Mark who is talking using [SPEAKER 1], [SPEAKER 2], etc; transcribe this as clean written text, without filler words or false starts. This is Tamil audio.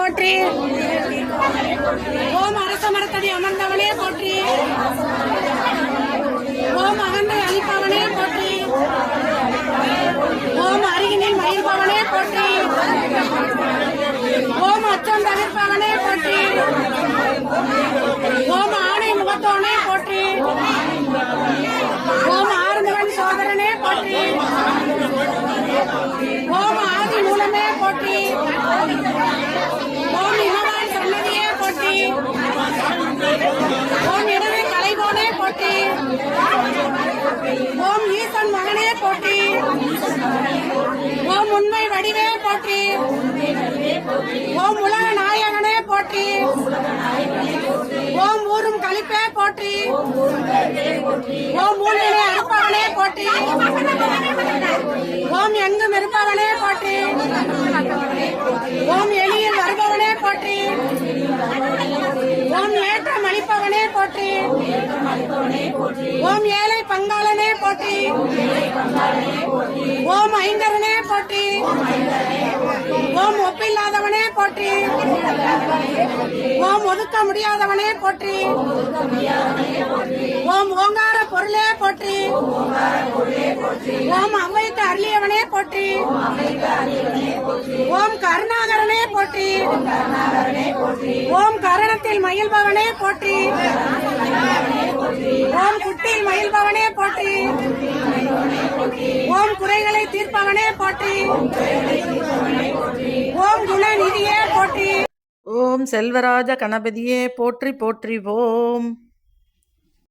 [SPEAKER 1] போற்றி. ஓம் அரச மரத்தடி அமர்ந்தவனே போற்றி. ஓம் அகந்தை அழிப்பவனே போற்றி. ஓம் அருகினில் மகிழ்பவனே போற்றி. ஓம் அச்சம் தவிர்ப்பவனே போற்றி. ஓம் ஆணை முகத்தோனே போற்றி. ஓம் ஆறுமுகன் சோதரனே போற்றி. ஓம் ஆதி மூலமே போற்றி. ஓம் இமவான் சன்னதியே போற்றி. ஓம் இடவே கலைவோனே போற்றி. ஓம் ஈசன் மகனே போற்றி. ஓம் உண்மை வடிவே போற்றி. ஓம் உலக நாயகனே போற்றி. ஓம் ஊரும் கலிப்பே போற்றி. ஓம் ஊழிலே அறுப்பவனே போற்றி. ஓம் எங்கும் இருப்பவனே போற்றி. ஓம் எளியில் வருபவனே போற்றி. ஓம் ஏற்றம் அளிப்பவனே போற்றி. ஓம் ஏழை பங்காளனே போற்றி. ஓம் ஐங்கரனே போற்றி. ஓம் ஒப்பில்லாதவனே போற்றி. ஓம் ஒதுக்க முடியாதவனே போற்றி. ஓம் ஓங்கார பொருளே போற்றி. ஓம் அவ்வைக்கு அருளியவனே போற்றி. ஓம் கருணாகரனே போற்றி. ஓம் கரணத்தில் மகிழ்பவனே போற்றி. ஓம் குட்டில் மகிழ்பவனே போற்றி. ஓம் குறைகளை தீர்ப்பவனே போற்றி. ஓம் குணநிதியே போற்றி.
[SPEAKER 2] ஓம் செல்வராஜ கணபதியே போற்றி போற்றி. ஓம்